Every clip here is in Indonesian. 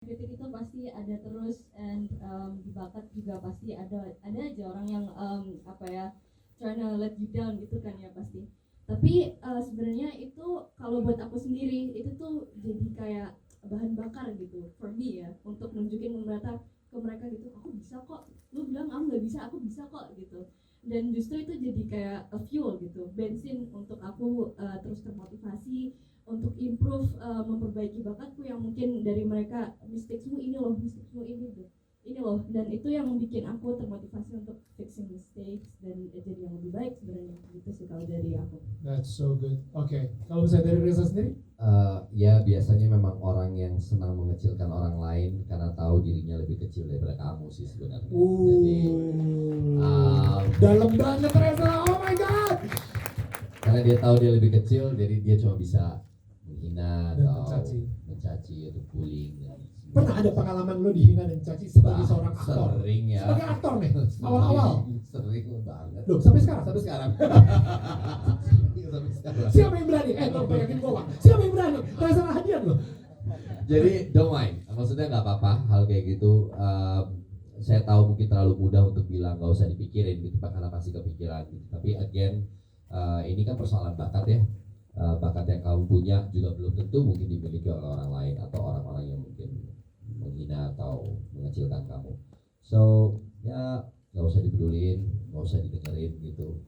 kritik itu pasti ada terus, and di bakat juga pasti ada aja orang yang trying to let you down gitu kan ya pasti. Tapi sebenarnya itu kalau buat aku sendiri itu tuh jadi kayak bahan bakar gitu for me ya, untuk nunjukin ke mereka gitu, aku bisa kok, lu bilang aku nggak bisa, aku bisa kok gitu. Dan justru itu jadi kayak a fuel gitu, bensin untuk aku terus termotivasi untuk improve, memperbaiki bakatku yang mungkin dari mereka, mistakesmu ini loh, mistakesmu ini loh, dan itu yang bikin aku termotivasi untuk fixing mistakes dan jadi yang lebih baik sebenarnya. Gitu sih kalau dari aku. That's so good. Oke, kalau misalnya dari Reza sendiri? Ya biasanya memang orang yang senang mengecilkan orang lain karena tahu dirinya lebih kecil daripada kamu sih sebenarnya. Jadi dalam banget Reza, oh my god. Karena dia tahu dia lebih kecil, jadi dia cuma bisa menghina dan atau mencaci atau bullying. Pernah ada pengalaman lo dihina dan caci sebagai seorang aktor? Sering ya. Sebagai aktor nih, awal-awal. Sering banget. Loh, sampai sekarang? Sampai sekarang. Siapa yang berani? Tolong bayangin gua. Siapa yang berani? Reza Rahadian loh. Jadi don't mind. Maksudnya nggak apa-apa hal kayak gitu. Saya tahu mungkin terlalu mudah untuk bilang nggak usah dipikirin gitu, karena pasti kepikiran gitu. Tapi again, ini kan persoalan bakat ya. Bakat yang kamu punya juga belum tentu mungkin dimiliki oleh orang lain atau orang-orang yang mungkin menghina atau mengecilkan kamu. So ya nggak usah dipedulin, nggak usah didengerin gitu.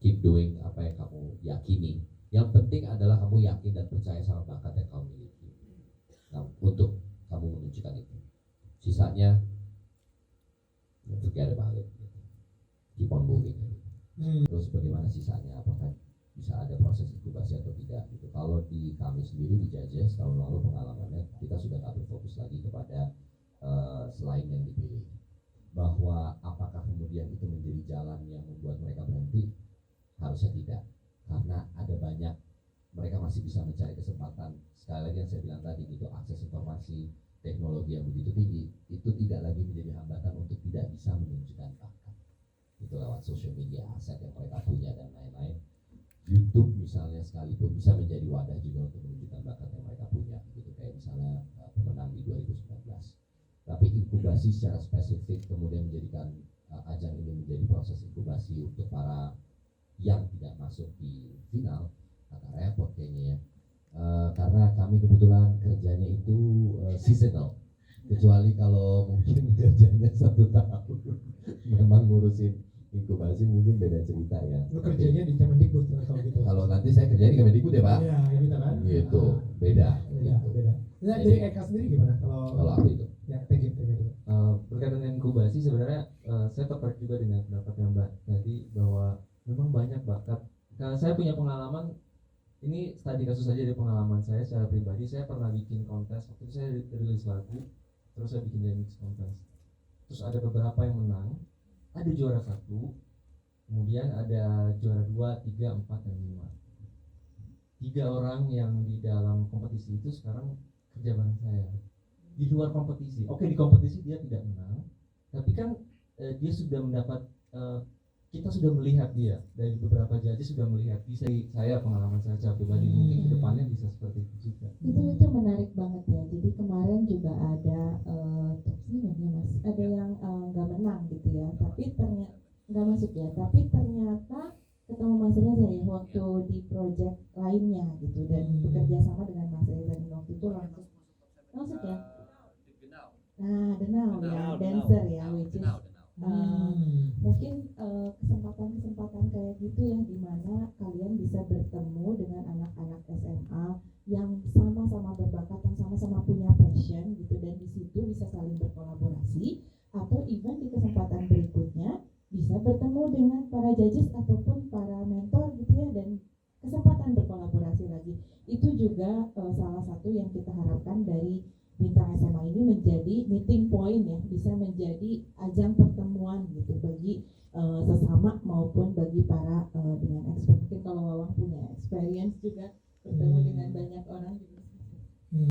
Keep doing apa yang kamu yakini. Yang penting adalah kamu yakin dan percaya sama bakat yang kamu miliki. Nah, untuk kamu menunjukkan itu. Sisanya forget about it. Keep on moving. Terus bagaimana sisanya? Apakah bisa ada proses inkubasi atau tidak gitu. Kalau di kami sendiri di Judges tahun lalu pengalamannya, kita sudah nggak berfokus lagi kepada selain yang dipilih, bahwa apakah kemudian itu menjadi jalan yang membuat mereka berhenti, harusnya tidak, karena ada banyak, mereka masih bisa mencari kesempatan. Sekali lagi yang saya bilang tadi gitu, akses informasi, teknologi yang begitu tinggi itu tidak lagi menjadi hambatan untuk tidak bisa menunjukkan bakat itu lewat social media, aset yang mereka punya dan lain-lain. YouTube misalnya sekalipun bisa menjadi wadah juga untuk menunjukkan bakat yang mereka punya gitu, kayak misalnya pemenang di 2019. Tapi inkubasi secara spesifik kemudian menjadikan ajang ini menjadi proses inkubasi untuk para yang tidak masuk di final, agak repot kayaknya ya. Karena kami kebetulan kerjanya itu seasonal, kecuali kalau mungkin kerjanya 1 tahun memang ngurusin inkubasi mungkin beda cerita ya. Lu kerjanya di Kemendikbud kalau gitu. Kalau nanti saya kerjanya di Kemendikbud ya Pak. Iya, gitu kan. Gitu, beda. Beda. Nah, dari Eka sendiri gimana kalau aku itu? Ya, thank you. Berkaitan dengan inkubasi sebenarnya saya tertarik juga dengan pendapat yang Mbak tadi bahwa memang banyak bakat. Karena saya punya pengalaman, ini studi kasus saja dari pengalaman saya secara pribadi. Saya pernah bikin kontes, waktu itu saya rilis lagu, terus saya bikin remix kontes. Terus ada beberapa yang menang, ada juara 1, kemudian ada juara 2, 3, 4, dan 5. 3 orang yang di dalam kompetisi itu sekarang kerja bareng saya. Di luar kompetisi, oke di kompetisi dia tidak menang, tapi kan dia sudah mendapat, kita sudah melihat dia, dari beberapa judges sudah melihat bisa. Saya pengalaman saya secara pribadi mungkin kedepannya bisa seperti itu juga. Itu menarik banget ya. Jadi kemarin juga ada mas, ada yang nggak menang gitu ya, tapi ternyata nggak masuk ya, tapi ternyata ketemu Mas Reza ya waktu di project lainnya gitu, dan bekerja sama dengan Mas Reza, dan waktu itu langsung masuk ya. Nah, Denau ya, dancer ya, which is mungkin kesempatan-kesempatan kayak gitu ya, dimana kalian bisa bertemu dengan anak-anak SMA yang sama-sama berbakat, yang sama-sama punya passion gitu, dan di situ bisa saling berkolaborasi, atau even di kesempatan berikutnya bisa bertemu dengan para judges ataupun para mentor gitu ya, dan kesempatan berkolaborasi lagi. Itu juga salah satu yang kita harapkan dari Bintang SMA ini, menjadi meeting point ya, bisa menjadi ajang pertemuan gitu bagi sesama maupun bagi para dengan expert. Mungkin kalau Wawang punya experience juga bertemu dengan banyak orang juga